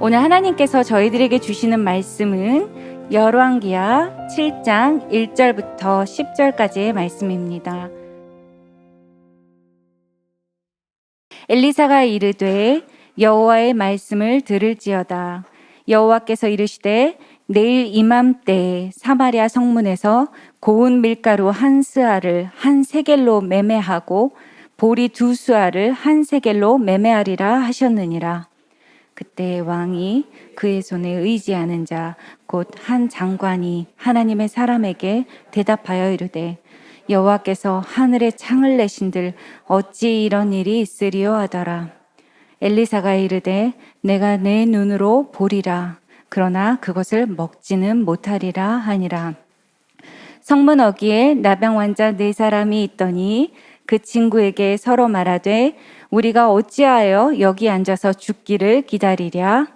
오늘 하나님께서 저희들에게 주시는 말씀은 열왕기하 7장 1절부터 10절까지의 말씀입니다. 엘리사가 이르되 여호와의 말씀을 들을지어다. 여호와께서 이르시되 내일 이맘때에 사마리아 성문에서 고운 밀가루 한 스아를 한 세겔로 매매하고 보리 두 스아를 한 세겔로 매매하리라 하셨느니라. 그때 왕이 그의 손에 의지하는 자 곧 한 장관이 하나님의 사람에게 대답하여 이르되 여호와께서 하늘에 창을 내신들 어찌 이런 일이 있으리요 하더라. 엘리사가 이르되 내가 내 눈으로 보리라. 그러나 그것을 먹지는 못하리라 하니라. 성문 어귀에 나병 환자 4사람이 있더니 그 친구에게 서로 말하되 우리가 어찌하여 여기 앉아서 죽기를 기다리랴?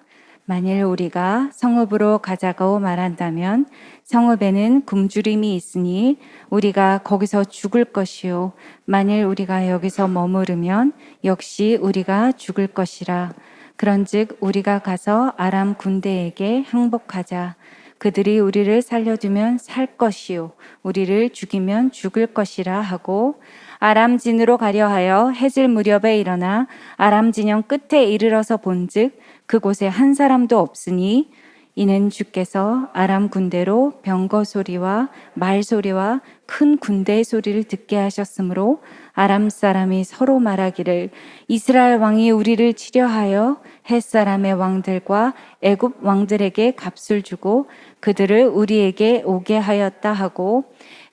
만일 우리가 성읍으로 가자고 말한다면 성읍에는 굶주림이 있으니 우리가 거기서 죽을 것이요 만일 우리가 여기서 머무르면 역시 우리가 죽을 것이라. 그런즉 우리가 가서 아람 군대에게 항복하자. 그들이 우리를 살려두면 살 것이요 우리를 죽이면 죽을 것이라 하고 아람진으로 가려 하여 해질 무렵에 일어나 아람 진영 끝에 이르러서 본즉 그곳에 한 사람도 없으니 이는 주께서 아람 군대로 병거 소리와 말 소리와 큰 군대의 소리를 듣게 하셨으므로 아람 사람이 서로 말하기를 이스라엘 왕이 우리를 치려하여 헷 사람의 왕들과 애굽 왕들에게 값을 주고 그들을 우리에게 오게 하였다 하고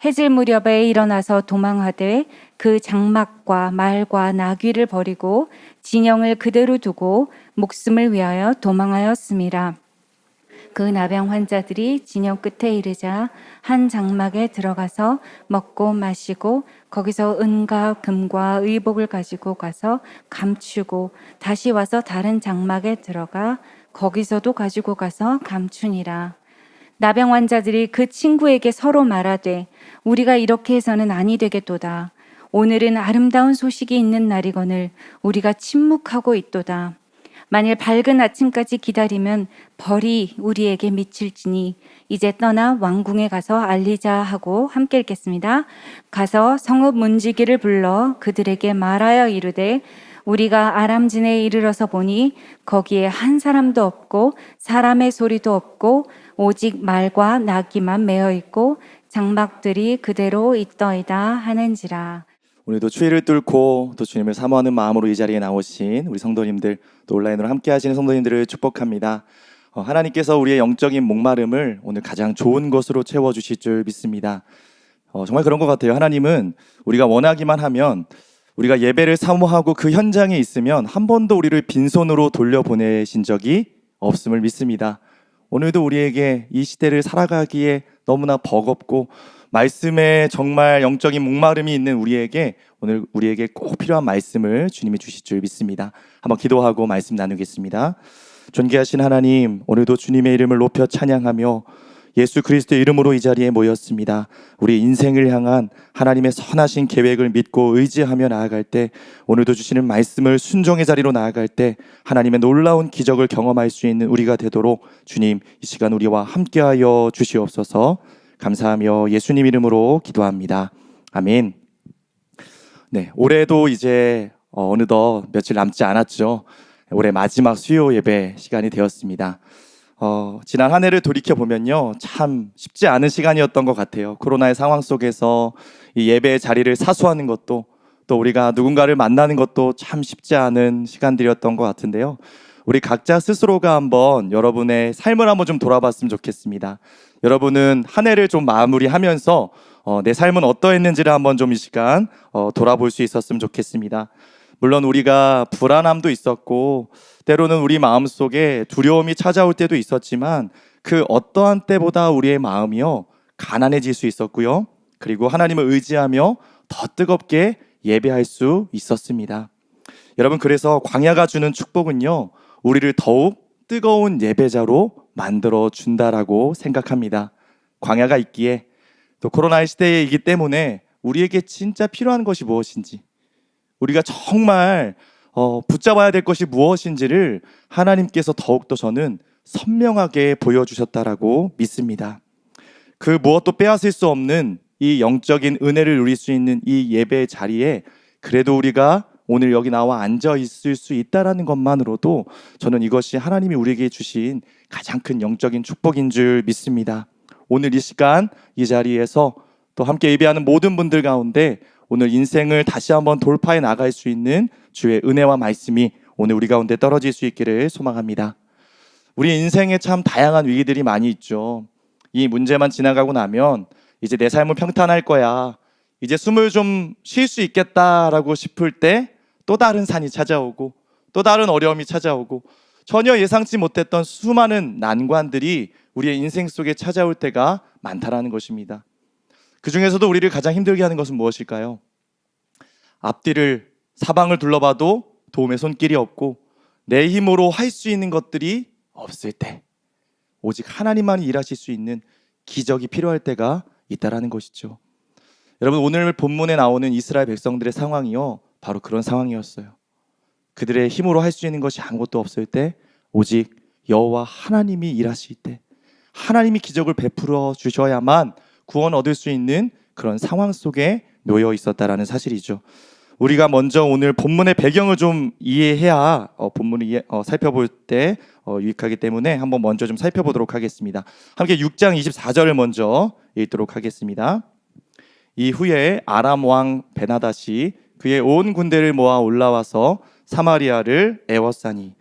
해질 무렵에 일어나서 도망하되 그 장막과 말과 나귀를 버리고 진영을 그대로 두고 목숨을 위하여 도망하였음이라. 그 나병 환자들이 진영 끝에 이르자 한 장막에 들어가서 먹고 마시고 거기서 은과 금과 의복을 가지고 가서 감추고 다시 와서 다른 장막에 들어가 거기서도 가지고 가서 감추니라. 나병 환자들이 그 친구에게 서로 말하되 우리가 이렇게 해서는 아니 되겠도다. 오늘은 아름다운 소식이 있는 날이거늘 우리가 침묵하고 있도다. 만일 밝은 아침까지 기다리면 벌이 우리에게 미칠지니 이제 떠나 왕궁에 가서 알리자 하고 함께 읽겠습니다. 가서 성읍 문지기를 불러 그들에게 말하여 이르되 우리가 아람진에 이르러서 보니 거기에 한 사람도 없고 사람의 소리도 없고 오직 말과 나귀만 매어 있고 장막들이 그대로 있더이다 하는지라. 오늘도 추위를 뚫고 또 주님을 사모하는 마음으로 이 자리에 나오신 우리 성도님들, 또 온라인으로 함께 하시는 성도님들을 축복합니다. 하나님께서 우리의 영적인 목마름을 오늘 가장 좋은 것으로 채워주실 줄 믿습니다. 정말 그런 것 같아요. 하나님은 우리가 원하기만 하면, 우리가 예배를 사모하고 그 현장에 있으면 한 번도 우리를 빈손으로 돌려보내신 적이 없음을 믿습니다. 오늘도 우리에게 이 시대를 살아가기에 너무나 버겁고 말씀에 정말 영적인 목마름이 있는 우리에게 오늘 우리에게 꼭 필요한 말씀을 주님이 주실 줄 믿습니다. 한번 기도하고 말씀 나누겠습니다. 존귀하신 하나님, 오늘도 주님의 이름을 높여 찬양하며 예수 그리스도의 이름으로 이 자리에 모였습니다. 우리 인생을 향한 하나님의 선하신 계획을 믿고 의지하며 나아갈 때, 오늘도 주시는 말씀을 순종의 자리로 나아갈 때 하나님의 놀라운 기적을 경험할 수 있는 우리가 되도록 주님 이 시간 우리와 함께하여 주시옵소서. 감사하며 예수님 이름으로 기도합니다. 아멘. 네, 올해도 이제 어느덧 며칠 남지 않았죠. 올해 마지막 수요 예배 시간이 되었습니다. 지난 한 해를 돌이켜보면요, 참 쉽지 않은 시간이었던 것 같아요. 코로나의 상황 속에서 이 예배의 자리를 사수하는 것도, 또 우리가 누군가를 만나는 것도 참 쉽지 않은 시간들이었던 것 같은데요. 우리 각자 스스로가 한번 여러분의 삶을 한번 좀 돌아봤으면 좋겠습니다. 여러분은 한 해를 좀 마무리하면서 내 삶은 어떠했는지를 한번 좀 이 시간 돌아볼 수 있었으면 좋겠습니다. 물론 우리가 불안함도 있었고 때로는 우리 마음속에 두려움이 찾아올 때도 있었지만 그 어떠한 때보다 우리의 마음이요 가난해질 수 있었고요, 그리고 하나님을 의지하며 더 뜨겁게 예배할 수 있었습니다. 여러분, 그래서 광야가 주는 축복은요 우리를 더욱 뜨거운 예배자로 만들어 준다라고 생각합니다. 광야가 있기에, 또 코로나의 시대이기 때문에 우리에게 진짜 필요한 것이 무엇인지, 우리가 정말 붙잡아야 될 것이 무엇인지를 하나님께서 더욱더 저는 선명하게 보여주셨다라고 믿습니다. 그 무엇도 빼앗을 수 없는 이 영적인 은혜를 누릴 수 있는 이 예배의 자리에 그래도 우리가 오늘 여기 나와 앉아 있을 수 있다라는 것만으로도 저는 이것이 하나님이 우리에게 주신 가장 큰 영적인 축복인 줄 믿습니다. 오늘 이 시간 이 자리에서 또 함께 예배하는 모든 분들 가운데 오늘 인생을 다시 한번 돌파해 나갈 수 있는 주의 은혜와 말씀이 오늘 우리 가운데 떨어질 수 있기를 소망합니다. 우리 인생에 참 다양한 위기들이 많이 있죠. 이 문제만 지나가고 나면 이제 내 삶은 평탄할 거야, 이제 숨을 좀 쉴 수 있겠다라고 싶을 때 또 다른 산이 찾아오고 또 다른 어려움이 찾아오고 전혀 예상치 못했던 수많은 난관들이 우리의 인생 속에 찾아올 때가 많다라는 것입니다. 그 중에서도 우리를 가장 힘들게 하는 것은 무엇일까요? 앞뒤를 사방을 둘러봐도 도움의 손길이 없고 내 힘으로 할 수 있는 것들이 없을 때 오직 하나님만이 일하실 수 있는 기적이 필요할 때가 있다라는 것이죠. 여러분, 오늘 본문에 나오는 이스라엘 백성들의 상황이요, 바로 그런 상황이었어요. 그들의 힘으로 할 수 있는 것이 아무것도 없을 때 오직 여호와 하나님이 일하실 때 하나님이 기적을 베풀어 주셔야만 구원 얻을 수 있는 그런 상황 속에 놓여 있었다라는 사실이죠. 우리가 먼저 오늘 본문의 배경을 좀 이해해야 본문을 살펴볼 때 유익하기 때문에 한번 먼저 좀 살펴보도록 하겠습니다. 함께 6장 24절을 먼저 읽도록 하겠습니다. 이후에 아람 왕 베나닷이 그의 온 군대를 모아 올라와서 사마리아를 애워싸니.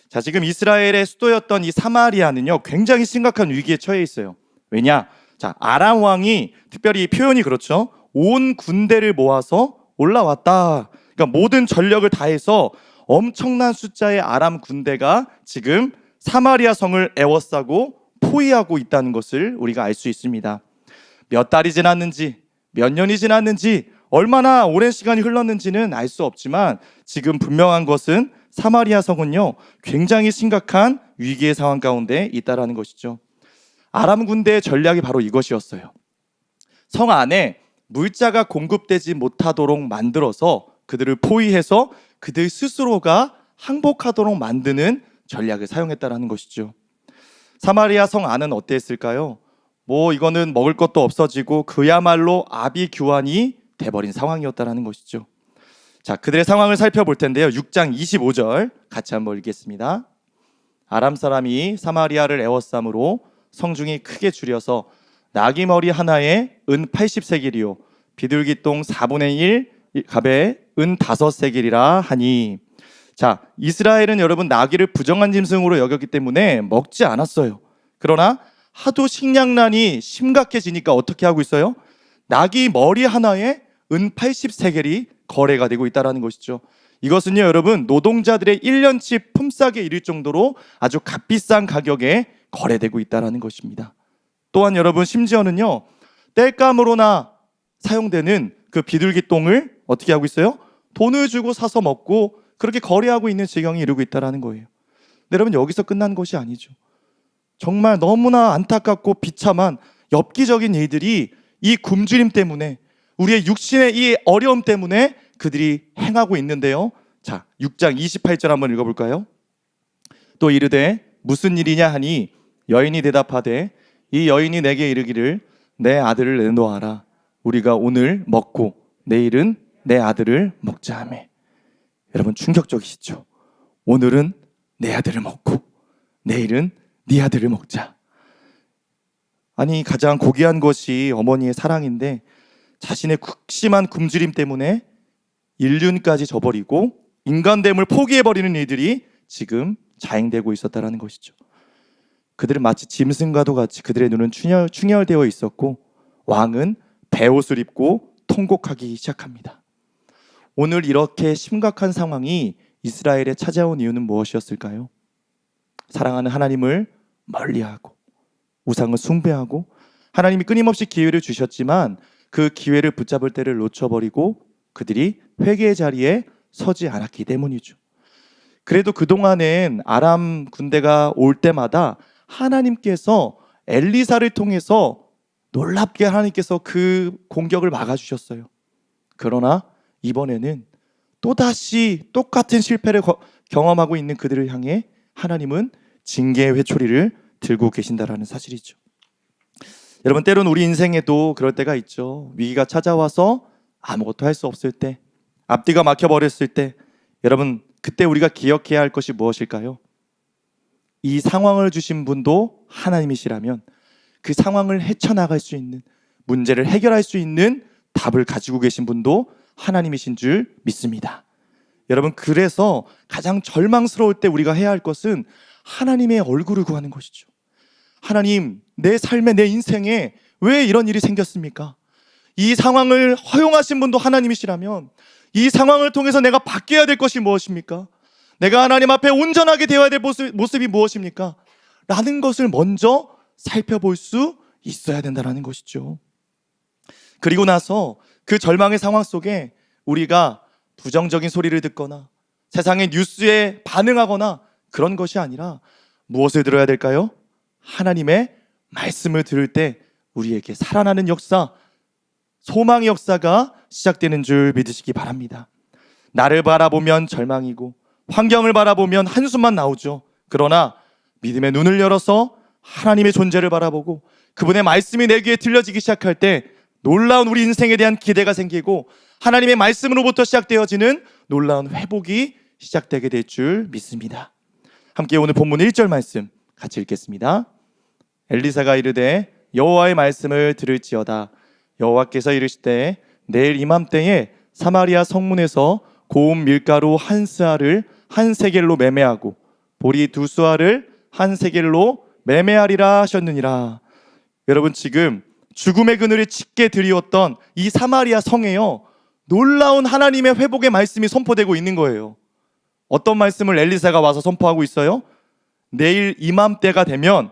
자, 지금 이스라엘의 수도였던 이 사마리아는요, 굉장히 심각한 위기에 처해 있어요. 왜냐? 자, 아람 왕이, 특별히 이 표현이 그렇죠, 온 군대를 모아서 올라왔다. 그러니까 모든 전력을 다해서 엄청난 숫자의 아람 군대가 지금 사마리아 성을 애워싸고 포위하고 있다는 것을 우리가 알 수 있습니다. 몇 달이 지났는지, 몇 년이 지났는지, 얼마나 오랜 시간이 흘렀는지는 알 수 없지만 지금 분명한 것은 사마리아 성은요, 굉장히 심각한 위기의 상황 가운데 있다라는 것이죠. 아람 군대의 전략이 바로 이것이었어요. 성 안에 물자가 공급되지 못하도록 만들어서 그들을 포위해서 그들 스스로가 항복하도록 만드는 전략을 사용했다라는 것이죠. 사마리아 성 안은 어땠을까요? 이거는 먹을 것도 없어지고 그야말로 아비규환이 돼버린 상황이었다라는 것이죠. 자, 그들의 상황을 살펴볼 텐데요. 6장 25절 같이 한번 읽겠습니다. 아람 사람이 사마리아를 애워싸므로 성중이 크게 줄여서 나귀 머리 하나에 은 80세겔이요 비둘기똥 4분의 1 갑에 은 5세겔이라 하니. 자, 이스라엘은 여러분 나귀를 부정한 짐승으로 여겼기 때문에 먹지 않았어요. 그러나 하도 식량난이 심각해지니까 어떻게 하고 있어요? 나귀 머리 하나에 은 80세겔이 거래가 되고 있다는 것이죠. 이것은요, 여러분, 노동자들의 1년치 품삯에 이를 정도로 아주 값비싼 가격에 거래되고 있다는 것입니다. 또한 여러분, 심지어는요, 땔감으로나 사용되는 그 비둘기똥을 어떻게 하고 있어요? 돈을 주고 사서 먹고 그렇게 거래하고 있는 지경이 이르고 있다는 거예요. 근데 여러분, 여기서 끝난 것이 아니죠. 정말 너무나 안타깝고 비참한 엽기적인 일들이 이 굶주림 때문에, 우리의 육신의 이 어려움 때문에 그들이 행하고 있는데요. 자, 6장 28절 한번 읽어볼까요? 또 이르되 무슨 일이냐 하니 여인이 대답하되 이 여인이 내게 이르기를 내 아들을 내놓아라. 우리가 오늘 먹고 내일은 내 아들을 먹자 하매. 여러분, 충격적이시죠? 오늘은 내 아들을 먹고 내일은 네 아들을 먹자. 아니, 가장 고귀한 것이 어머니의 사랑인데 자신의 극심한 굶주림 때문에 인륜까지 저버리고 인간됨을 포기해버리는 일들이 지금 자행되고 있었다는 것이죠. 그들은 마치 짐승과도 같이 그들의 눈은 충혈되어 있었고 왕은 베옷을 입고 통곡하기 시작합니다. 오늘 이렇게 심각한 상황이 이스라엘에 찾아온 이유는 무엇이었을까요? 사랑하는 하나님을 멀리하고 우상을 숭배하고, 하나님이 끊임없이 기회를 주셨지만 그 기회를 붙잡을 때를 놓쳐버리고 그들이 회개의 자리에 서지 않았기 때문이죠. 그래도 그동안엔 아람 군대가 올 때마다 하나님께서 엘리사를 통해서 놀랍게 하나님께서 그 공격을 막아주셨어요. 그러나 이번에는 또다시 똑같은 실패를 경험하고 있는 그들을 향해 하나님은 징계의 회초리를 들고 계신다라는 사실이죠. 여러분, 때로는 우리 인생에도 그럴 때가 있죠. 위기가 찾아와서 아무것도 할 수 없을 때, 앞뒤가 막혀버렸을 때, 여러분, 그때 우리가 기억해야 할 것이 무엇일까요? 이 상황을 주신 분도 하나님이시라면 그 상황을 헤쳐나갈 수 있는, 문제를 해결할 수 있는 답을 가지고 계신 분도 하나님이신 줄 믿습니다. 여러분, 그래서 가장 절망스러울 때 우리가 해야 할 것은 하나님의 얼굴을 구하는 것이죠. 하나님, 내 삶에, 내 인생에 왜 이런 일이 생겼습니까? 이 상황을 허용하신 분도 하나님이시라면 이 상황을 통해서 내가 바뀌어야 될 것이 무엇입니까? 내가 하나님 앞에 온전하게 되어야 될 모습이 무엇입니까? 라는 것을 먼저 살펴볼 수 있어야 된다는 것이죠. 그리고 나서 그 절망의 상황 속에 우리가 부정적인 소리를 듣거나 세상의 뉴스에 반응하거나 그런 것이 아니라 무엇을 들어야 될까요? 하나님의 말씀을 들을 때 우리에게 살아나는 역사, 소망의 역사가 시작되는 줄 믿으시기 바랍니다. 나를 바라보면 절망이고 환경을 바라보면 한숨만 나오죠. 그러나 믿음의 눈을 열어서 하나님의 존재를 바라보고 그분의 말씀이 내 귀에 들려지기 시작할 때 놀라운 우리 인생에 대한 기대가 생기고 하나님의 말씀으로부터 시작되어지는 놀라운 회복이 시작되게 될 줄 믿습니다. 함께 오늘 본문 1절 말씀 같이 읽겠습니다. 엘리사가 이르되 여호와의 말씀을 들을지어다. 여호와께서 이르시되 내일 이맘때에 사마리아 성문에서 고운 밀가루 한 스아를 한 세겔로 매매하고 보리 두 수아를 한 세겔로 매매하리라 하셨느니라. 여러분, 지금 죽음의 그늘을 짙게 드리웠던 이 사마리아 성에요, 놀라운 하나님의 회복의 말씀이 선포되고 있는 거예요. 어떤 말씀을 엘리사가 와서 선포하고 있어요? 내일 이맘때가 되면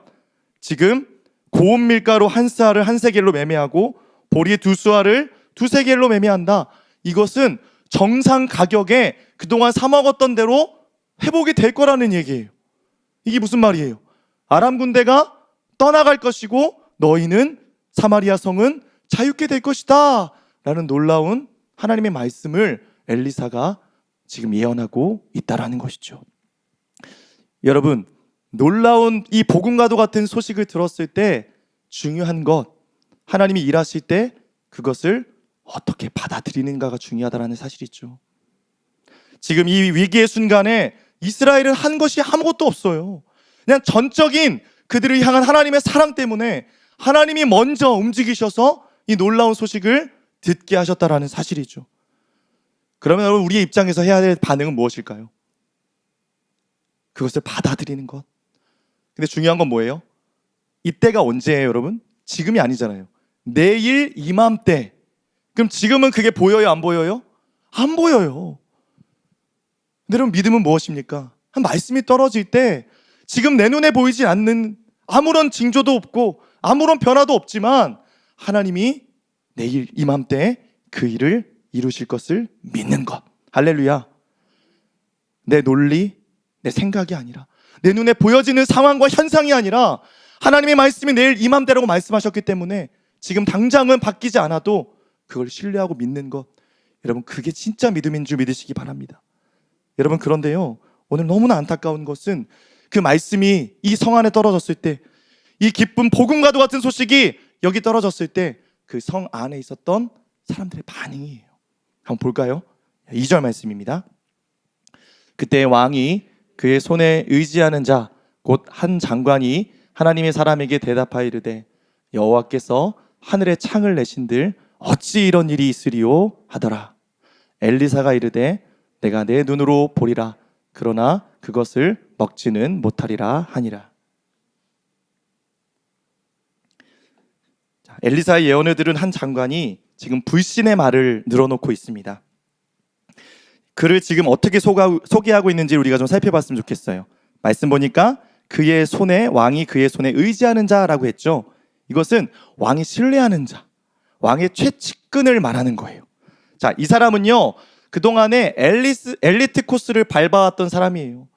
지금 고운 밀가루 한 스아를 한 세겔로 매매하고 보리 두 수아를 두 세겔로 매매한다. 이것은 정상 가격에 그동안 사 먹었던 대로 회복이 될 거라는 얘기예요. 이게 무슨 말이에요? 아람 군대가 떠나갈 것이고 너희는 사마리아 성은 자유케 될 것이다 라는 놀라운 하나님의 말씀을 엘리사가 지금 예언하고 있다라는 것이죠. 여러분, 놀라운 이 복음과도 같은 소식을 들었을 때 중요한 것, 하나님이 일하실 때 그것을 어떻게 받아들이는가가 중요하다는 사실이죠. 지금 이 위기의 순간에 이스라엘은 한 것이 아무것도 없어요. 그냥 전적인 그들을 향한 하나님의 사랑 때문에 하나님이 먼저 움직이셔서 이 놀라운 소식을 듣게 하셨다라는 사실이죠. 그러면 여러분, 우리의 입장에서 해야 될 반응은 무엇일까요? 그것을 받아들이는 것. 근데 중요한 건 뭐예요? 이때가 언제예요, 여러분? 지금이 아니잖아요. 내일 이맘때. 그럼 지금은 그게 보여요, 안 보여요? 안 보여요. 근데 여러분, 믿음은 무엇입니까? 한 말씀이 떨어질 때 지금 내 눈에 보이지 않는 아무런 징조도 없고 아무런 변화도 없지만 하나님이 내일 이맘때 그 일을 이루실 것을 믿는 것. 할렐루야. 내 논리, 내 생각이 아니라, 내 눈에 보여지는 상황과 현상이 아니라 하나님의 말씀이 내일 이맘때라고 말씀하셨기 때문에 지금 당장은 바뀌지 않아도 그걸 신뢰하고 믿는 것. 여러분, 그게 진짜 믿음인 줄 믿으시기 바랍니다. 여러분, 그런데요, 오늘 너무나 안타까운 것은 그 말씀이 이 성 안에 떨어졌을 때, 이 기쁜 복음과도 같은 소식이 여기 떨어졌을 때 그 성 안에 있었던 사람들의 반응이에요. 한번 볼까요? 2절 말씀입니다. 그때 왕이 그의 손에 의지하는 자 곧 한 장관이 하나님의 사람에게 대답하여 이르되 여호와께서 하늘에 창을 내신들 어찌 이런 일이 있으리요 하더라. 엘리사가 이르되 내가 내 눈으로 보리라. 그러나 그것을 먹지는 못하리라 하니라. 엘리사의 예언을 들은 한 장관이 지금 불신의 말을 늘어놓고 있습니다. 그를 지금 어떻게 소개하고 있는지 우리가 좀 살펴봤으면 좋겠어요. 말씀 보니까 왕이 그의 손에 의지하는 자라고 했죠. 이것은 왕이 신뢰하는 자, 왕의 최측근을 말하는 거예요. 자, 이 사람은요, 그동안에 엘리트 코스를 밟아왔던 사람이에요.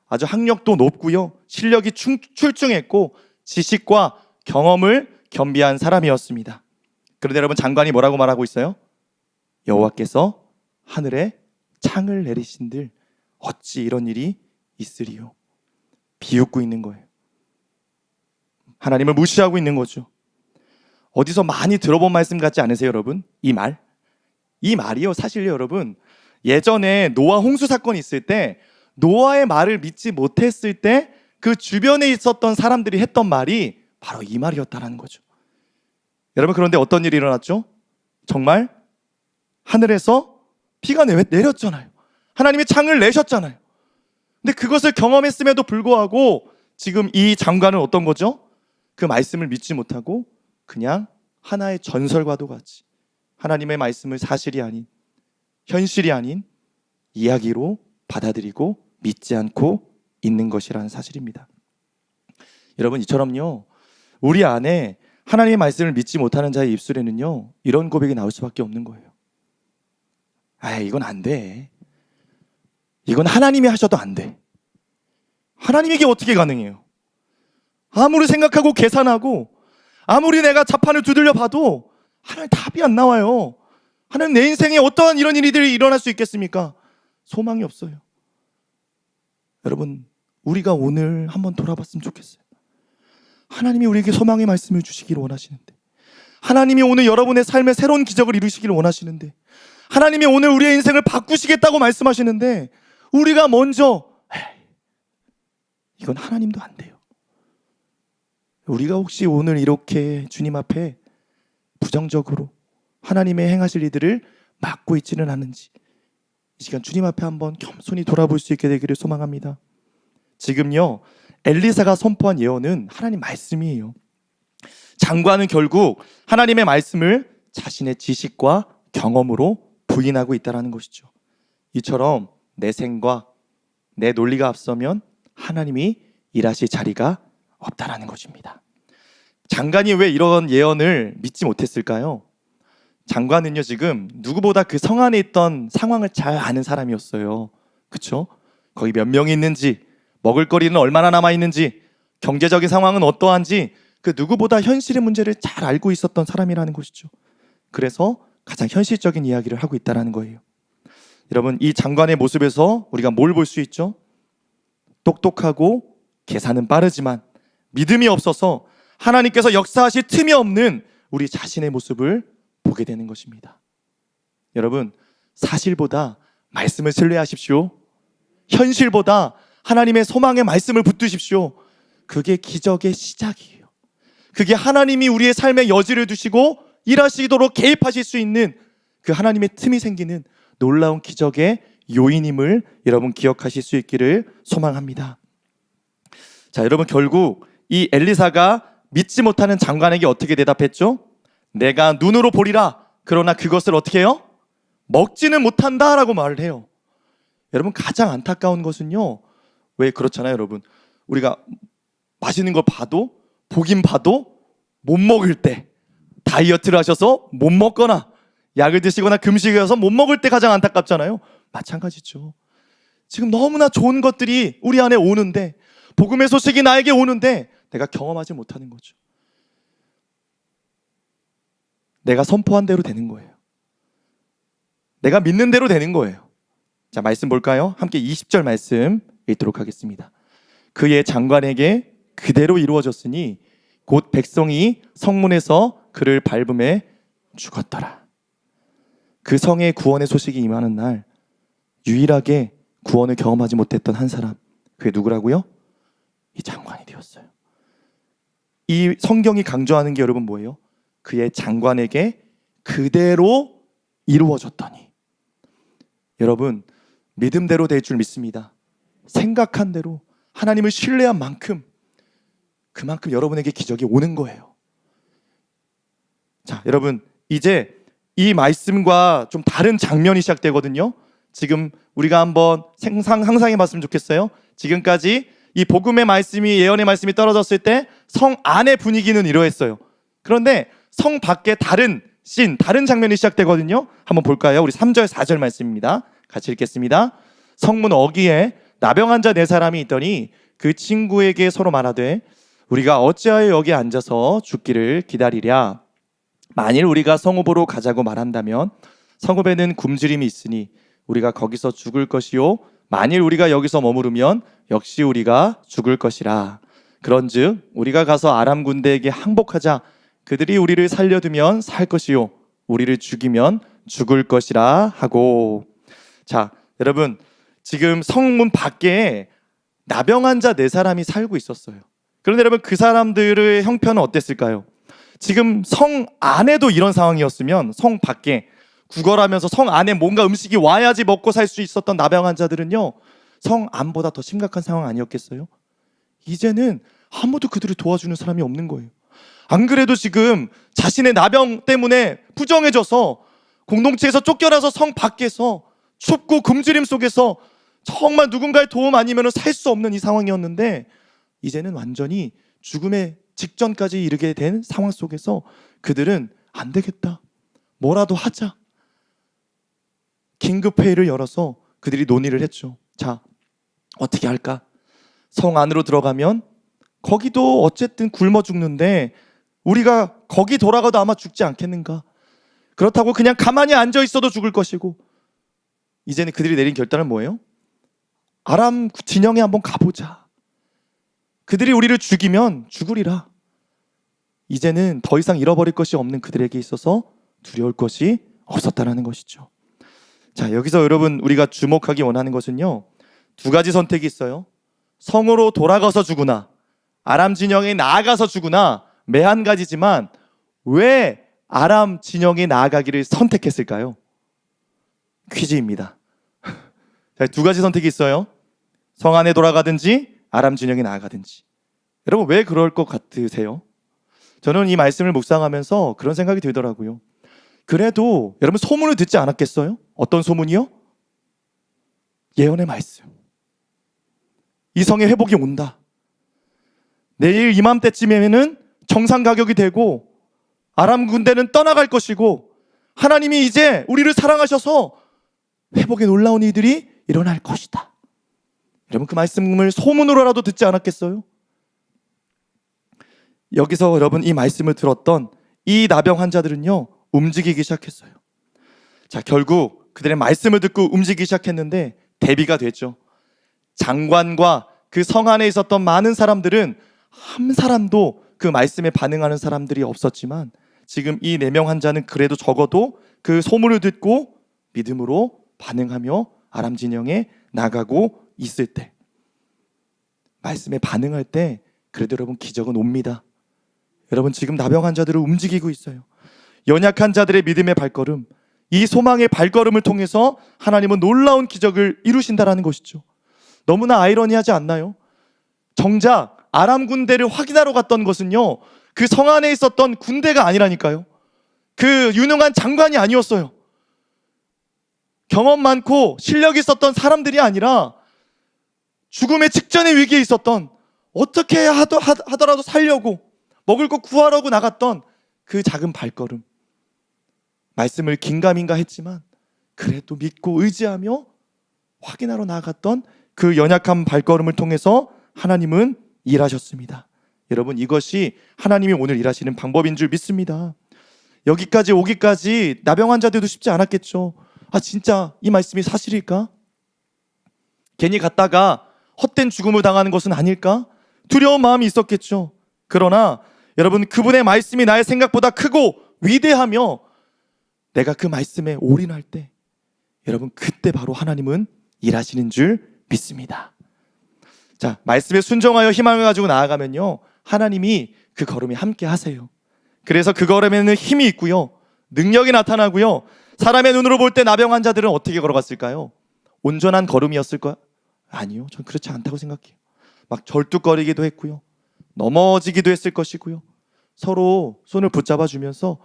아주 학력도 높고요, 실력이 출중했고 지식과 경험을 겸비한 사람이었습니다. 그런데 여러분, 장관이 뭐라고 말하고 있어요? 여호와께서 하늘에 창을 내리신들 어찌 이런 일이 있으리요. 비웃고 있는 거예요. 하나님을 무시하고 있는 거죠. 어디서 많이 들어본 말씀 같지 않으세요, 여러분? 이 말이요, 사실요, 여러분, 예전에 노아 홍수 사건이 있을 때 노아의 말을 믿지 못했을 때 그 주변에 있었던 사람들이 했던 말이 바로 이 말이었다라는 거죠. 여러분, 그런데 어떤 일이 일어났죠? 정말 하늘에서 비가 내렸잖아요. 하나님이 창을 내셨잖아요. 근데 그것을 경험했음에도 불구하고 지금 이 장관은 어떤 거죠? 그 말씀을 믿지 못하고 그냥 하나의 전설과도 같이 하나님의 말씀을 사실이 아닌, 현실이 아닌 이야기로 받아들이고 믿지 않고 있는 것이라는 사실입니다. 여러분, 이처럼요, 우리 안에 하나님의 말씀을 믿지 못하는 자의 입술에는요, 이런 고백이 나올 수밖에 없는 거예요. 이건 안 돼. 이건 하나님이 하셔도 안 돼. 하나님이 이게 어떻게 가능해요? 아무리 생각하고 계산하고 아무리 내가 자판을 두들려 봐도 하나님 답이 안 나와요. 하나님, 내 인생에 어떠한 이런 일들이 일어날 수 있겠습니까? 소망이 없어요. 여러분, 우리가 오늘 한번 돌아봤으면 좋겠어요. 하나님이 우리에게 소망의 말씀을 주시기를 원하시는데, 하나님이 오늘 여러분의 삶에 새로운 기적을 이루시기를 원하시는데, 하나님이 오늘 우리의 인생을 바꾸시겠다고 말씀하시는데, 우리가 먼저 이건 하나님도 안 돼요. 우리가 혹시 오늘 이렇게 주님 앞에 부정적으로 하나님의 행하실 일들을 막고 있지는 않은지, 이 시간 주님 앞에 한번 겸손히 돌아볼 수 있게 되기를 소망합니다. 지금요, 엘리사가 선포한 예언은 하나님 말씀이에요. 장관은 결국 하나님의 말씀을 자신의 지식과 경험으로 부인하고 있다는 것이죠. 이처럼 내 생과 내 논리가 앞서면 하나님이 일하실 자리가 없다라는 것입니다. 장관이 왜 이런 예언을 믿지 못했을까요? 장관은요, 지금 누구보다 그 성 안에 있던 상황을 잘 아는 사람이었어요. 그렇죠? 거기 몇 명이 있는지, 먹을거리는 얼마나 남아있는지, 경제적인 상황은 어떠한지 그 누구보다 현실의 문제를 잘 알고 있었던 사람이라는 것이죠. 그래서 가장 현실적인 이야기를 하고 있다는 거예요. 여러분, 이 장관의 모습에서 우리가 뭘 볼 수 있죠? 똑똑하고 계산은 빠르지만 믿음이 없어서 하나님께서 역사하실 틈이 없는 우리 자신의 모습을 보게 되는 것입니다. 여러분, 사실보다 말씀을 신뢰하십시오. 현실보다 하나님의 소망의 말씀을 붙드십시오. 그게 기적의 시작이에요. 그게 하나님이 우리의 삶에 여지를 두시고 일하시도록 개입하실 수 있는 그 하나님의 틈이 생기는 놀라운 기적의 요인임을 여러분 기억하실 수 있기를 소망합니다. 자, 여러분, 결국 이 엘리사가 믿지 못하는 장관에게 어떻게 대답했죠? 내가 눈으로 보리라. 그러나 그것을 어떻게 해요? 먹지는 못한다라고 말을 해요. 여러분, 가장 안타까운 것은요, 왜 그렇잖아요, 여러분. 우리가 맛있는 걸 봐도, 보긴 봐도 못 먹을 때, 다이어트를 하셔서 못 먹거나 약을 드시거나 금식을 해서 못 먹을 때 가장 안타깝잖아요. 마찬가지죠. 지금 너무나 좋은 것들이 우리 안에 오는데, 복음의 소식이 나에게 오는데 내가 경험하지 못하는 거죠. 내가 선포한 대로 되는 거예요. 내가 믿는 대로 되는 거예요. 자, 말씀 볼까요? 함께 20절 말씀 읽도록 하겠습니다. 그의 장관에게 그대로 이루어졌으니 곧 백성이 성문에서 그를 밟음에 죽었더라. 그 성의 구원의 소식이 임하는 날 유일하게 구원을 경험하지 못했던 한 사람, 그게 누구라고요? 이 장관이 되었어요. 이 성경이 강조하는 게 여러분 뭐예요? 그의 장관에게 그대로 이루어졌더니. 여러분, 믿음대로 될 줄 믿습니다. 생각한 대로 하나님을 신뢰한 만큼 그만큼 여러분에게 기적이 오는 거예요. 자, 여러분, 이제 이 말씀과 좀 다른 장면이 시작되거든요. 지금 우리가 한번 상상해 봤으면 좋겠어요. 지금까지 이 복음의 말씀이, 예언의 말씀이 떨어졌을 때 성 안의 분위기는 이러했어요. 그런데 성 밖에 다른 씬, 다른 장면이 시작되거든요. 한번 볼까요? 우리 3절, 4절 말씀입니다. 같이 읽겠습니다. 성문 어귀에 나병한 자 4사람이 있더니 그 친구에게 서로 말하되 우리가 어찌하여 여기 앉아서 죽기를 기다리랴. 만일 우리가 성읍으로 가자고 말한다면 성읍에는 굶주림이 있으니 우리가 거기서 죽을 것이요 만일 우리가 여기서 머무르면 역시 우리가 죽을 것이라. 그런즉 우리가 가서 아람 군대에게 항복하자. 그들이 우리를 살려두면 살 것이요 우리를 죽이면 죽을 것이라 하고. 자, 여러분, 지금 성문 밖에 나병 환자 4사람이 살고 있었어요. 그런데 여러분, 그 사람들의 형편은 어땠을까요? 지금 성 안에도 이런 상황이었으면 성 밖에 구걸하면서 성 안에 뭔가 음식이 와야지 먹고 살 수 있었던 나병 환자들은요, 성 안보다 더 심각한 상황 아니었겠어요? 이제는 아무도 그들을 도와주는 사람이 없는 거예요. 안 그래도 지금 자신의 나병 때문에 부정해져서 공동체에서 쫓겨나서 성 밖에서 춥고 굶주림 속에서 정말 누군가의 도움 아니면 살 수 없는 이 상황이었는데, 이제는 완전히 죽음의 직전까지 이르게 된 상황 속에서 그들은 안 되겠다, 뭐라도 하자. 긴급회의를 열어서 그들이 논의를 했죠. 자, 어떻게 할까? 성 안으로 들어가면 거기도 어쨌든 굶어 죽는데 우리가 거기 돌아가도 아마 죽지 않겠는가? 그렇다고 그냥 가만히 앉아 있어도 죽을 것이고. 이제는 그들이 내린 결단은 뭐예요? 아람 진영에 한번 가보자. 그들이 우리를 죽이면 죽으리라. 이제는 더 이상 잃어버릴 것이 없는 그들에게 있어서 두려울 것이 없었다라는 것이죠. 자, 여기서 여러분, 우리가 주목하기 원하는 것은요, 2가지 선택이 있어요. 성으로 돌아가서 죽으나 아람 진영에 나아가서 죽으나, 매 한 가지지만 왜 아람 진영에 나아가기를 선택했을까요? 퀴즈입니다. 자, 2가지 선택이 있어요. 성 안에 돌아가든지 아람 진영에 나아가든지. 여러분, 왜 그럴 것 같으세요? 저는 이 말씀을 묵상하면서 그런 생각이 들더라고요. 그래도 여러분, 소문을 듣지 않았겠어요? 어떤 소문이요? 예언의 말씀. 이 성의 회복이 온다. 내일 이맘때쯤에는 정상 가격이 되고 아람 군대는 떠나갈 것이고 하나님이 이제 우리를 사랑하셔서 회복의 놀라운 일들이 일어날 것이다. 여러분, 그 말씀을 소문으로라도 듣지 않았겠어요? 여기서 여러분, 이 말씀을 들었던 이 나병 환자들은요, 움직이기 시작했어요. 자, 결국 그들의 말씀을 듣고 움직이기 시작했는데 대비가 됐죠. 장관과 그 성 안에 있었던 많은 사람들은 한 사람도 그 말씀에 반응하는 사람들이 없었지만, 지금 이 4명 환자는 그래도 적어도 그 소문을 듣고 믿음으로 반응하며 아람 진영에 나가고 있을 때, 말씀에 반응할 때 그래도 여러분, 기적은 옵니다. 여러분, 지금 나병 환자들을 움직이고 있어요. 연약한 자들의 믿음의 발걸음, 이 소망의 발걸음을 통해서 하나님은 놀라운 기적을 이루신다라는 것이죠. 너무나 아이러니하지 않나요? 정작 아람 군대를 확인하러 갔던 것은요, 그 성 안에 있었던 군대가 아니라니까요. 그 유능한 장관이 아니었어요. 경험 많고 실력이 있었던 사람들이 아니라 죽음의 직전의 위기에 있었던, 어떻게 하더라도 살려고 먹을 거 구하려고 나갔던 그 작은 발걸음. 말씀을 긴가민가 했지만 그래도 믿고 의지하며 확인하러 나갔던 그 연약한 발걸음을 통해서 하나님은 일하셨습니다. 여러분, 이것이 하나님이 오늘 일하시는 방법인 줄 믿습니다. 여기까지 오기까지 나병 환자들도 쉽지 않았겠죠. 아, 진짜 이 말씀이 사실일까? 괜히 갔다가 헛된 죽음을 당하는 것은 아닐까? 두려운 마음이 있었겠죠. 그러나 여러분, 그분의 말씀이 나의 생각보다 크고 위대하며 내가 그 말씀에 올인할 때, 여러분, 그때 바로 하나님은 일하시는 줄 믿습니다. 자, 말씀에 순종하여 희망을 가지고 나아가면요, 하나님이 그 걸음에 함께 하세요. 그래서 그 걸음에는 힘이 있고요, 능력이 나타나고요. 사람의 눈으로 볼 때 나병 환자들은 어떻게 걸어갔을까요? 온전한 걸음이었을까? 아니요, 전 그렇지 않다고 생각해요. 막 절뚝거리기도 했고요, 넘어지기도 했을 것이고요, 서로 손을 붙잡아 주면서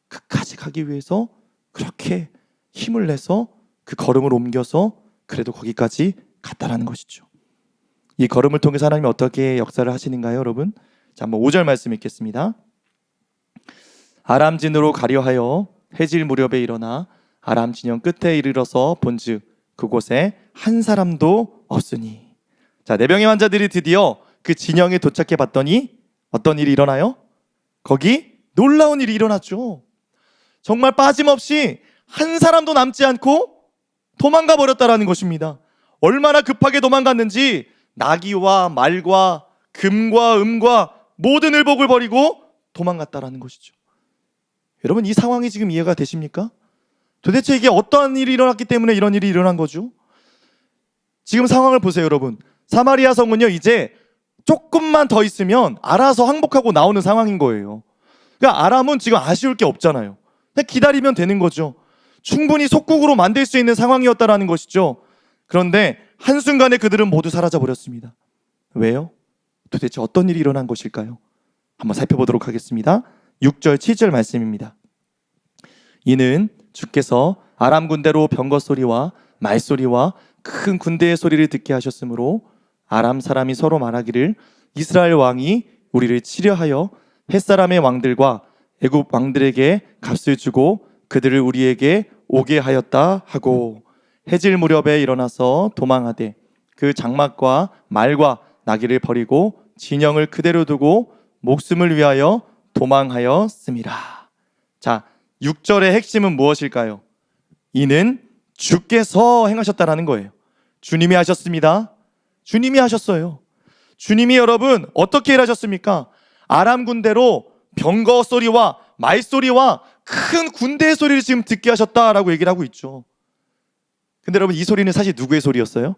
끝까지 가기 위해서 그렇게 힘을 내서 그 걸음을 옮겨서 그래도 거기까지 갔다라는 것이죠. 이 걸음을 통해서 하나님이 어떻게 역사를 하시는가요, 여러분? 자, 한번 5절 말씀 읽겠습니다. 아람진으로 가려하여 해질 무렵에 일어나 아람 진영 끝에 이르러서 본즉 그곳에 한 사람도 없으니. 자, 4명의 환자들이 드디어 그 진영에 도착해 봤더니 어떤 일이 일어나요? 거기 놀라운 일이 일어났죠. 정말 빠짐없이 한 사람도 남지 않고 도망가 버렸다라는 것입니다. 얼마나 급하게 도망갔는지 나귀와 말과 금과 음과 모든 을복을 버리고 도망갔다라는 것이죠. 여러분, 이 상황이 지금 이해가 되십니까? 도대체 이게 어떠한 일이 일어났기 때문에 이런 일이 일어난 거죠? 지금 상황을 보세요, 여러분. 사마리아 성은요, 이제 조금만 더 있으면 알아서 항복하고 나오는 상황인 거예요. 그러니까 아람은 지금 아쉬울 게 없잖아요. 그냥 기다리면 되는 거죠. 충분히 속국으로 만들 수 있는 상황이었다라는 것이죠. 그런데 한순간에 그들은 모두 사라져 버렸습니다. 왜요? 도대체 어떤 일이 일어난 것일까요? 한번 살펴보도록 하겠습니다. 6절 7절 말씀입니다. 이는 주께서 아람 군대로 병거 소리와 말소리와 큰 군대의 소리를 듣게 하셨으므로 아람 사람이 서로 말하기를 이스라엘 왕이 우리를 치려하여 햇사람의 왕들과 애굽 왕들에게 값을 주고 그들을 우리에게 오게 하였다 하고 해질 무렵에 일어나서 도망하되 그 장막과 말과 나귀를 버리고 진영을 그대로 두고 목숨을 위하여 도망하였음이라. 자, 6절의 핵심은 무엇일까요? 이는 주께서 행하셨다라는 거예요. 주님이 하셨습니다. 주님이 하셨어요. 주님이 여러분 어떻게 일하셨습니까? 아람 군대로 병거 소리와 말 소리와 큰 군대의 소리를 지금 듣게 하셨다라고 얘기를 하고 있죠. 근데 여러분, 이 소리는 사실 누구의 소리였어요?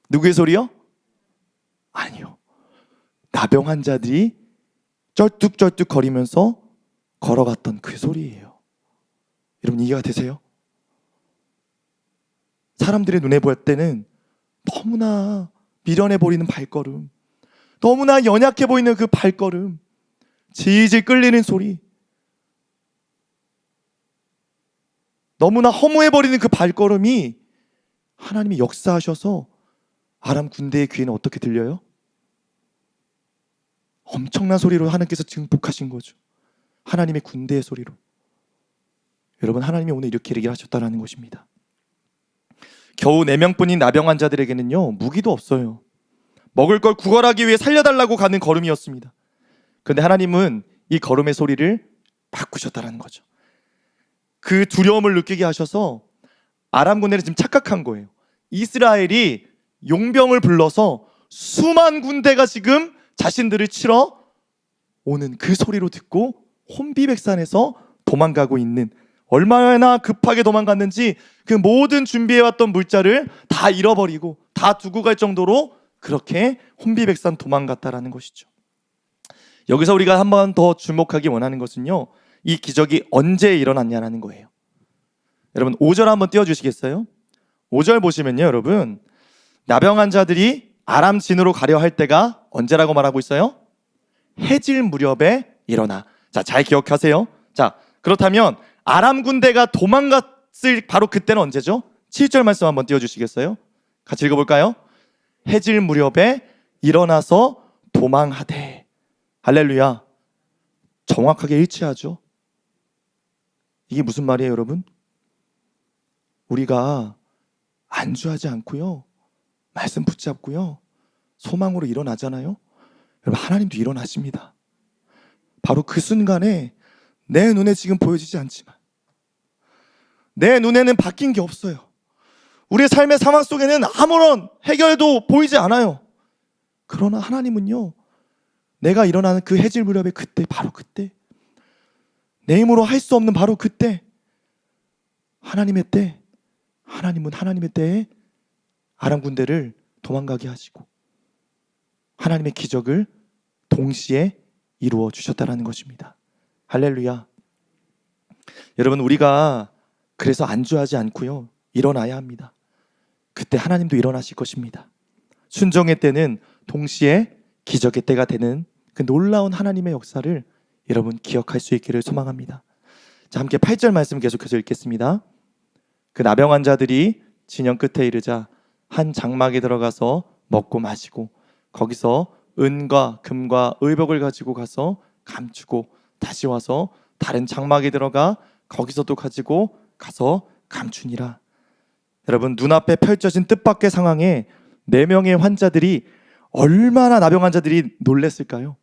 누구의 소리요? 아니요. 나병 환자들이 쩔뚝쩔뚝 거리면서 걸어갔던 그 소리예요. 여러분, 이해가 되세요? 사람들의 눈에 보일 때는 너무나 미련해 보이는 발걸음, 너무나 연약해 보이는 그 발걸음, 질질 끌리는 소리, 너무나 허무해 버리는 그 발걸음이 하나님이 역사하셔서 아람 군대의 귀에는 어떻게 들려요? 엄청난 소리로 하나님께서 증폭하신 거죠. 하나님의 군대의 소리로. 여러분, 하나님이 오늘 이렇게 얘기를 하셨다는 것입니다. 겨우 4명뿐인 나병 환자들에게는요, 무기도 없어요. 먹을 걸 구걸하기 위해 살려달라고 가는 걸음이었습니다. 그런데 하나님은 이 걸음의 소리를 바꾸셨다는 거죠. 그 두려움을 느끼게 하셔서 아람 군대는 지금 착각한 거예요. 이스라엘이 용병을 불러서 수만 군대가 지금 자신들을 치러 오는 그 소리로 듣고 혼비백산해서 도망가고 있는, 얼마나 급하게 도망갔는지 그 모든 준비해왔던 물자를 다 잃어버리고 다 두고 갈 정도로 그렇게 혼비백산 도망갔다라는 것이죠. 여기서 우리가 한 번 더 주목하기 원하는 것은요, 이 기적이 언제 일어났냐는 거예요. 여러분, 5절 한번 띄워주시겠어요? 5절 보시면요, 여러분, 나병 환자들이 아람 진으로 가려 할 때가 언제라고 말하고 있어요? 해질 무렵에 일어나. 자, 잘 기억하세요. 자, 그렇다면 아람 군대가 도망갔을 바로 그때는 언제죠? 7절 말씀 한번 띄워주시겠어요? 같이 읽어볼까요? 해질 무렵에 일어나서 도망하되. 할렐루야. 정확하게 일치하죠. 이게 무슨 말이에요, 여러분? 우리가 안주하지 않고요, 말씀 붙잡고요, 소망으로 일어나잖아요. 여러분, 하나님도 일어나십니다. 바로 그 순간에 내 눈에 지금 보여지지 않지만, 내 눈에는 바뀐 게 없어요. 우리의 삶의 상황 속에는 아무런 해결도 보이지 않아요. 그러나 하나님은요, 내가 일어나는 그 해질 무렵의 그때, 바로 그때, 내 힘으로 할 수 없는 바로 그때, 하나님의 때, 하나님은 하나님의 때에 아람 군대를 도망가게 하시고 하나님의 기적을 동시에 이루어 주셨다는 것입니다. 할렐루야. 여러분, 우리가 그래서 안주하지 않고요, 일어나야 합니다. 그때 하나님도 일어나실 것입니다. 순종의 때는 동시에 기적의 때가 되는 그 놀라운 하나님의 역사를 여러분 기억할 수 있기를 소망합니다. 자, 함께 8절 말씀 계속해서 읽겠습니다. 그 나병 환자들이 진영 끝에 이르자 한 장막에 들어가서 먹고 마시고 거기서 은과 금과 의복을 가지고 가서 감추고 다시 와서 다른 장막에 들어가 거기서도 가지고 가서 감추니라. 여러분, 눈앞에 펼쳐진 뜻밖의 상황에 4명의 환자들이 얼마나 나병 환자들이 놀랬을까요?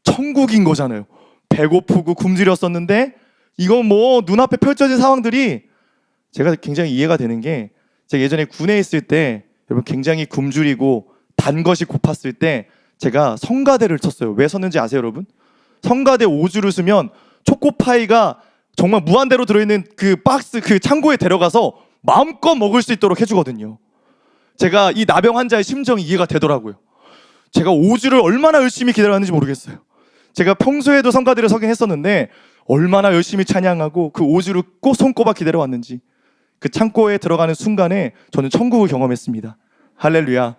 천국인 거잖아요. 배고프고 굶주렸었는데 이건 뭐 눈앞에 펼쳐진 상황들이 제가 굉장히 이해가 되는 게, 제가 예전에 군에 있을 때 여러분 굉장히 굶주리고 단 것이 고팠을 때 제가 성가대를 쳤어요. 왜 섰는지 아세요, 여러분? 성가대 5주를 쓰면 초코파이가 정말 무한대로 들어있는 그 박스, 그 창고에 데려가서 마음껏 먹을 수 있도록 해주거든요. 제가 이 나병 환자의 심정이 이해가 되더라고요. 제가 5주를 얼마나 열심히 기다렸는지 모르겠어요. 제가 평소에도 성가대를 서긴 했었는데 얼마나 열심히 찬양하고 그 5주를 꼭 손꼽아 기다려왔는지, 그 창고에 들어가는 순간에 저는 천국을 경험했습니다. 할렐루야.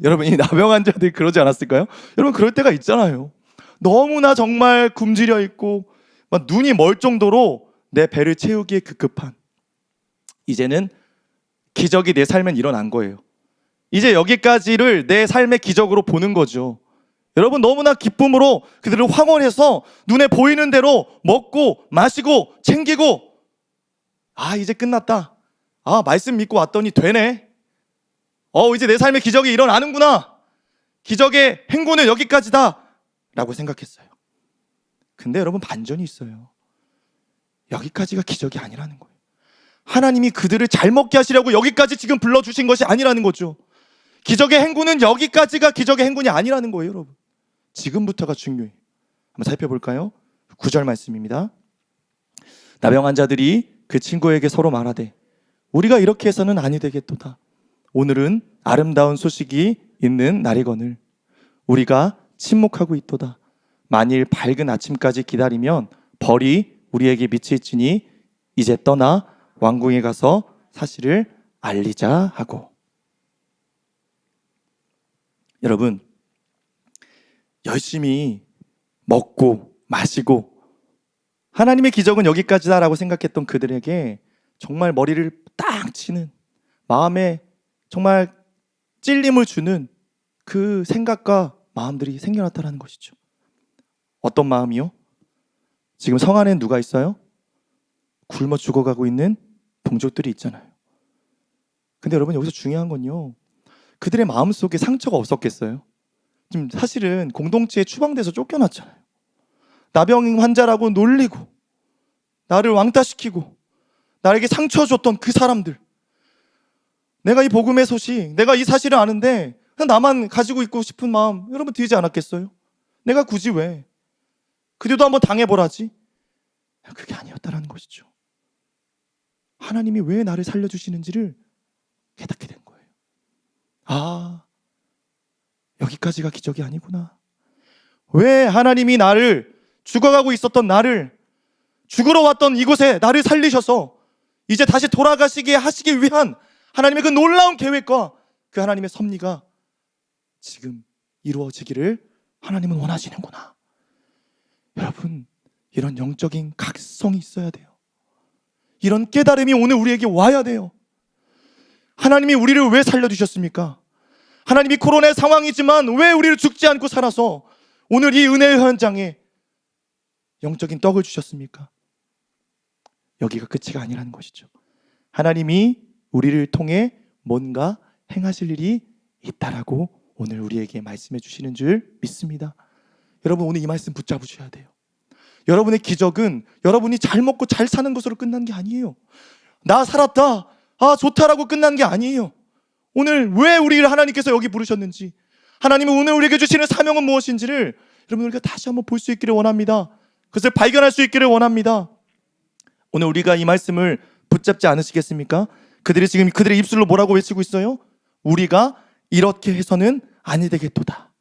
여러분, 이 나병 환자들이 그러지 않았을까요? 여러분, 그럴 때가 있잖아요. 너무나 정말 굶주려 있고 막 눈이 멀 정도로 내 배를 채우기에 급급한, 이제는 기적이 내 삶엔 일어난 거예요. 이제 여기까지를 내 삶의 기적으로 보는 거죠. 여러분, 너무나 기쁨으로 그들을 황홀해서 눈에 보이는 대로 먹고 마시고 챙기고, 아, 이제 끝났다. 아, 말씀 믿고 왔더니 되네. 이제 내 삶의 기적이 일어나는구나. 기적의 행군은 여기까지다 라고 생각했어요. 근데 여러분, 반전이 있어요. 여기까지가 기적이 아니라는 거예요. 하나님이 그들을 잘 먹게 하시려고 여기까지 지금 불러주신 것이 아니라는 거죠. 기적의 행군은 여기까지가 기적의 행군이 아니라는 거예요, 여러분. 지금부터가 중요해요. 한번 살펴볼까요? 9절 말씀입니다. 나병 환자들이 그 친구에게 서로 말하되 우리가 이렇게 해서는 아니 되겠도다. 오늘은 아름다운 소식이 있는 날이거늘 우리가 침묵하고 있도다. 만일 밝은 아침까지 기다리면 벌이 우리에게 미칠지니 이제 떠나 왕궁에 가서 사실을 알리자 하고. 여러분, 열심히 먹고 마시고 하나님의 기적은 여기까지다라고 생각했던 그들에게 정말 머리를 딱 치는, 마음에 정말 찔림을 주는 그 생각과 마음들이 생겨났다는 것이죠. 어떤 마음이요? 지금 성 안에 누가 있어요? 굶어 죽어가고 있는 동족들이 있잖아요. 근데 여러분, 여기서 중요한 건요, 그들의 마음속에 상처가 없었겠어요? 지금 사실은 공동체에 추방돼서 쫓겨났잖아요. 나병 환자라고 놀리고 나를 왕따시키고 나에게 상처 줬던 그 사람들, 내가 이 복음의 소식, 내가 이 사실을 아는데 그냥 나만 가지고 있고 싶은 마음 여러분 들지 않았겠어요? 내가 굳이 왜? 그들도 한번 당해보라지. 그게 아니었다라는 것이죠. 하나님이 왜 나를 살려주시는지를 깨닫게 된 거예요. 아, 여기까지가 기적이 아니구나. 왜 하나님이 나를, 죽어가고 있었던 나를, 죽으러 왔던 이곳에 나를 살리셔서 이제 다시 돌아가시게 하시기 위한 하나님의 그 놀라운 계획과 그 하나님의 섭리가 지금 이루어지기를 하나님은 원하시는구나. 여러분, 이런 영적인 각성이 있어야 돼요. 이런 깨달음이 오늘 우리에게 와야 돼요. 하나님이 우리를 왜 살려주셨습니까? 하나님이 코로나의 상황이지만 왜 우리를 죽지 않고 살아서 오늘 이 은혜의 현장에 영적인 떡을 주셨습니까? 여기가 끝이가 아니라는 것이죠. 하나님이 우리를 통해 뭔가 행하실 일이 있다라고 오늘 우리에게 말씀해 주시는 줄 믿습니다. 여러분, 오늘 이 말씀 붙잡으셔야 돼요. 여러분의 기적은 여러분이 잘 먹고 잘 사는 것으로 끝난 게 아니에요. 나 살았다, 아 좋다라고 끝난 게 아니에요. 오늘 왜 우리를 하나님께서 여기 부르셨는지, 하나님은 오늘 우리에게 주시는 사명은 무엇인지를 여러분 우리가 다시 한번 볼 수 있기를 원합니다. 그것을 발견할 수 있기를 원합니다. 오늘 우리가 이 말씀을 붙잡지 않으시겠습니까? 그들이 지금 그들의 입술로 뭐라고 외치고 있어요? 우리가 이렇게 해서는 아니 되겠도다.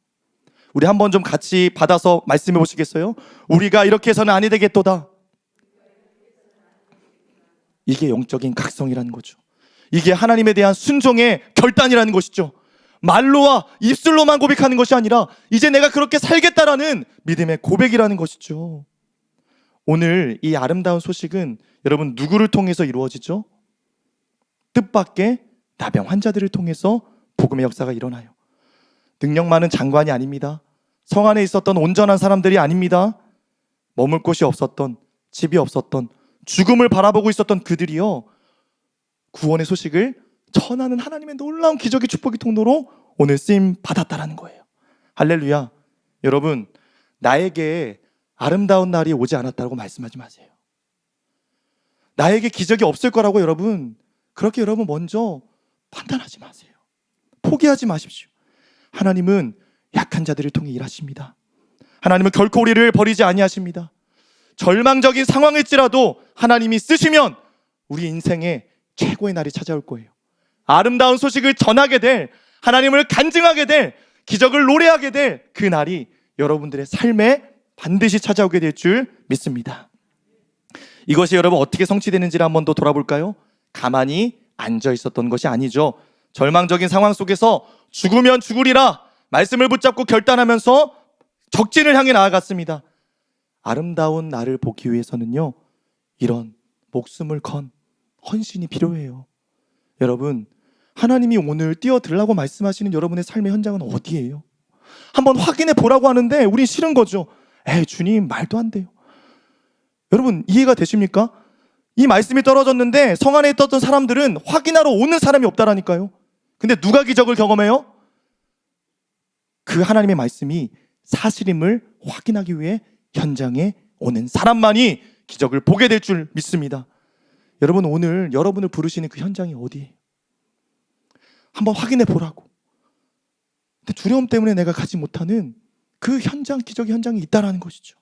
우리 한번 좀 같이 받아서 말씀해 보시겠어요? 우리가 이렇게 해서는 아니 되겠도다. 이게 영적인 각성이라는 거죠. 이게 하나님에 대한 순종의 결단이라는 것이죠. 말로와 입술로만 고백하는 것이 아니라 이제 내가 그렇게 살겠다라는 믿음의 고백이라는 것이죠. 오늘 이 아름다운 소식은 여러분 누구를 통해서 이루어지죠? 뜻밖의 나병 환자들을 통해서 복음의 역사가 일어나요. 능력 많은 장관이 아닙니다. 성 안에 있었던 온전한 사람들이 아닙니다. 머물 곳이 없었던, 집이 없었던, 죽음을 바라보고 있었던 그들이요, 구원의 소식을 전하는 하나님의 놀라운 기적의 축복의 통로로 오늘 쓰임 받았다라는 거예요. 할렐루야. 여러분, 나에게 아름다운 날이 오지 않았다고 말씀하지 마세요. 나에게 기적이 없을 거라고 여러분, 그렇게 여러분 먼저 판단하지 마세요. 포기하지 마십시오. 하나님은 약한 자들을 통해 일하십니다. 하나님은 결코 우리를 버리지 아니하십니다. 절망적인 상황일지라도 하나님이 쓰시면 우리 인생에 최고의 날이 찾아올 거예요. 아름다운 소식을 전하게 될, 하나님을 간증하게 될, 기적을 노래하게 될 그 날이 여러분들의 삶에 반드시 찾아오게 될 줄 믿습니다. 이것이 여러분 어떻게 성취되는지를 한번 더 돌아볼까요? 가만히 앉아 있었던 것이 아니죠. 절망적인 상황 속에서 죽으면 죽으리라 말씀을 붙잡고 결단하면서 적진을 향해 나아갔습니다. 아름다운 나를 보기 위해서는요, 이런 목숨을 건 헌신이 필요해요. 여러분, 하나님이 오늘 뛰어들라고 말씀하시는 여러분의 삶의 현장은 어디예요? 한번 확인해 보라고 하는데 우린 싫은 거죠. 주님, 말도 안 돼요. 여러분, 이해가 되십니까? 이 말씀이 떨어졌는데 성 안에 있었던 사람들은 확인하러 오는 사람이 없다라니까요. 근데 누가 기적을 경험해요? 그 하나님의 말씀이 사실임을 확인하기 위해 현장에 오는 사람만이 기적을 보게 될 줄 믿습니다. 여러분, 오늘 여러분을 부르시는 그 현장이 어디예요? 한번 확인해 보라고. 근데 두려움 때문에 내가 가지 못하는 그 현장, 기적의 현장이 있다라는 것이죠.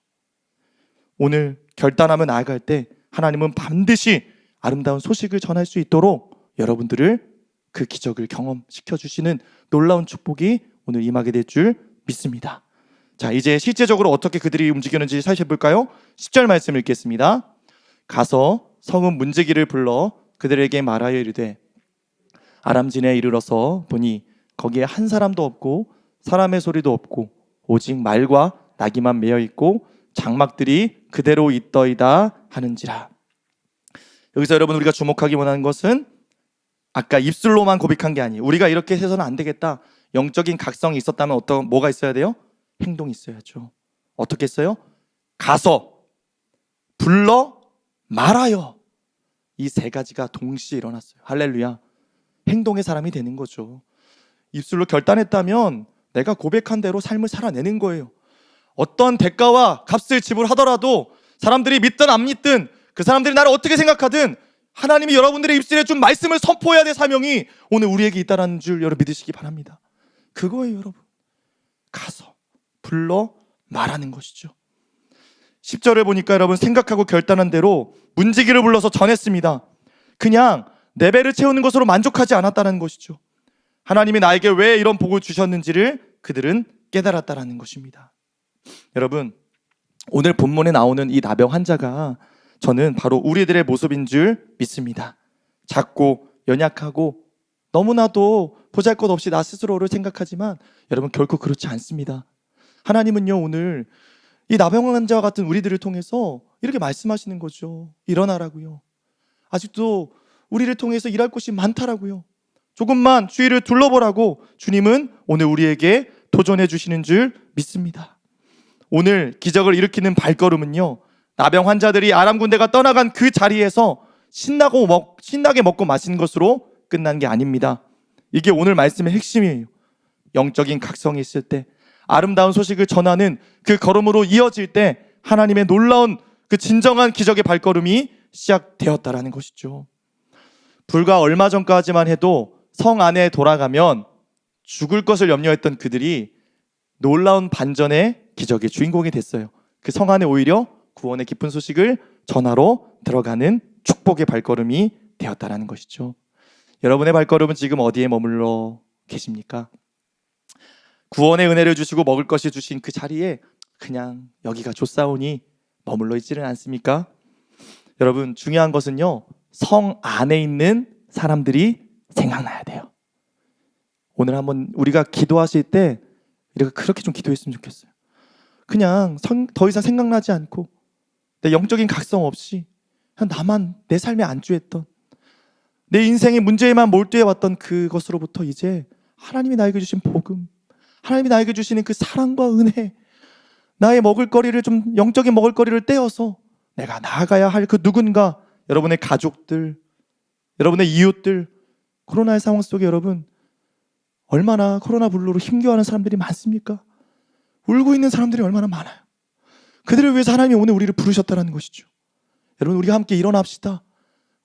오늘 결단하며 나아갈 때 하나님은 반드시 아름다운 소식을 전할 수 있도록 여러분들을 그 기적을 경험시켜 주시는 놀라운 축복이 오늘 임하게 될 줄 믿습니다. 자, 이제 실제적으로 어떻게 그들이 움직였는지 살펴볼까요? 10절 말씀 읽겠습니다. 가서 성읍 문지기를 불러 그들에게 말하여 이르되 아람진에 이르러서 보니 거기에 한 사람도 없고 사람의 소리도 없고 오직 말과 나귀만 메어 있고 장막들이 그대로 있더이다 하는지라. 여기서 여러분, 우리가 주목하기 원하는 것은 아까 입술로만 고백한 게 아니에요. 우리가 이렇게 해서는 안 되겠다. 영적인 각성이 있었다면 뭐가 있어야 돼요? 행동이 있어야죠. 어떻게 했어요? 가서, 불러, 말하여. 이 세 가지가 동시에 일어났어요. 할렐루야. 행동의 사람이 되는 거죠. 입술로 결단했다면 내가 고백한 대로 삶을 살아내는 거예요. 어떤 대가와 값을 지불하더라도 사람들이 믿든 안 믿든 그 사람들이 나를 어떻게 생각하든 하나님이 여러분들의 입술에 준 말씀을 선포해야 될 사명이 오늘 우리에게 있다는 줄 여러분 믿으시기 바랍니다. 그거예요, 여러분. 가서 불러 말하는 것이죠. 10절을 보니까 여러분, 생각하고 결단한 대로 문지기를 불러서 전했습니다. 그냥 내 배를 채우는 것으로 만족하지 않았다는 것이죠. 하나님이 나에게 왜 이런 복을 주셨는지를 그들은 깨달았다는 것입니다. 여러분, 오늘 본문에 나오는 이 나병 환자가 저는 바로 우리들의 모습인 줄 믿습니다. 작고 연약하고 너무나도 보잘것없이 나 스스로를 생각하지만 여러분, 결코 그렇지 않습니다. 하나님은요, 오늘 이 나병 환자와 같은 우리들을 통해서 이렇게 말씀하시는 거죠. 일어나라고요. 아직도 우리를 통해서 일할 곳이 많다라고요. 조금만 주위를 둘러보라고 주님은 오늘 우리에게 도전해 주시는 줄 믿습니다. 오늘 기적을 일으키는 발걸음은요, 나병 환자들이 아람 군대가 떠나간 그 자리에서 신나게 먹고 마시는 것으로 끝난 게 아닙니다. 이게 오늘 말씀의 핵심이에요. 영적인 각성이 있을 때, 아름다운 소식을 전하는 그 걸음으로 이어질 때 하나님의 놀라운 그 진정한 기적의 발걸음이 시작되었다라는 것이죠. 불과 얼마 전까지만 해도 성 안에 돌아가면 죽을 것을 염려했던 그들이 놀라운 반전의 기적의 주인공이 됐어요. 그 성 안에 오히려 구원의 기쁜 소식을 전하러 들어가는 축복의 발걸음이 되었다라는 것이죠. 여러분의 발걸음은 지금 어디에 머물러 계십니까? 구원의 은혜를 주시고 먹을 것을 주신 그 자리에 그냥 여기가 좋사오니 머물러 있지는 않습니까? 여러분, 중요한 것은요, 성 안에 있는 사람들이 생각나야 돼요. 오늘 한번 우리가 기도하실 때 이렇게 그렇게 좀 기도했으면 좋겠어요. 그냥 더 이상 생각나지 않고 내 영적인 각성 없이 그냥 나만 내 삶에 안주했던, 내 인생의 문제에만 몰두해왔던 그것으로부터 이제 하나님이 나에게 주신 복음, 하나님이 나에게 주시는 그 사랑과 은혜, 나의 먹을거리를 좀, 영적인 먹을거리를 떼어서 내가 나아가야 할 그 누군가, 여러분의 가족들, 여러분의 이웃들, 코로나의 상황 속에 여러분 얼마나 코로나 블루로 힘겨워하는 사람들이 많습니까? 울고 있는 사람들이 얼마나 많아요. 그들을 위해서 하나님이 오늘 우리를 부르셨다는 것이죠. 여러분, 우리가 함께 일어납시다.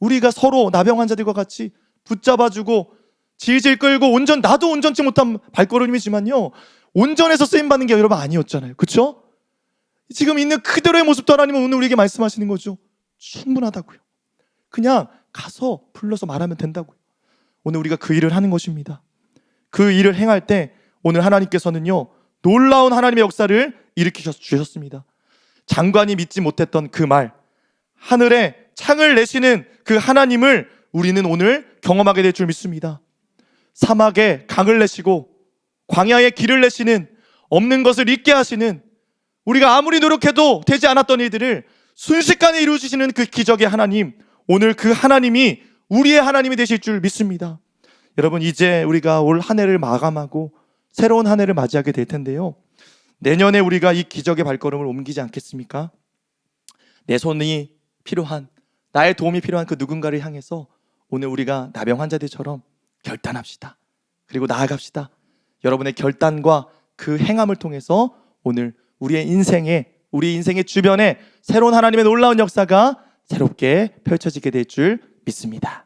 우리가 서로 나병 환자들과 같이 붙잡아주고 질질 끌고 나도 온전치 못한 발걸음이지만요, 온전해서 쓰임받는 게 여러분 아니었잖아요. 그렇죠? 지금 있는 그대로의 모습도 하나님은 오늘 우리에게 말씀하시는 거죠. 충분하다고요. 그냥 가서 불러서 말하면 된다고요. 오늘 우리가 그 일을 하는 것입니다. 그 일을 행할 때 오늘 하나님께서는요, 놀라운 하나님의 역사를 일으키셔 주셨습니다. 장관이 믿지 못했던 그 말, 하늘에 창을 내시는 그 하나님을 우리는 오늘 경험하게 될 줄 믿습니다. 사막에 강을 내시고 광야에 길을 내시는, 없는 것을 있게 하시는, 우리가 아무리 노력해도 되지 않았던 일들을 순식간에 이루어주시는 그 기적의 하나님, 오늘 그 하나님이 우리의 하나님이 되실 줄 믿습니다. 여러분, 이제 우리가 올 한 해를 마감하고 새로운 한 해를 맞이하게 될 텐데요, 내년에 우리가 이 기적의 발걸음을 옮기지 않겠습니까? 내 손이 필요한, 나의 도움이 필요한 그 누군가를 향해서 오늘 우리가 나병 환자들처럼 결단합시다. 그리고 나아갑시다. 여러분의 결단과 그 행함을 통해서 오늘 우리 인생의 주변에 새로운 하나님의 놀라운 역사가 새롭게 펼쳐지게 될 줄 믿습니다.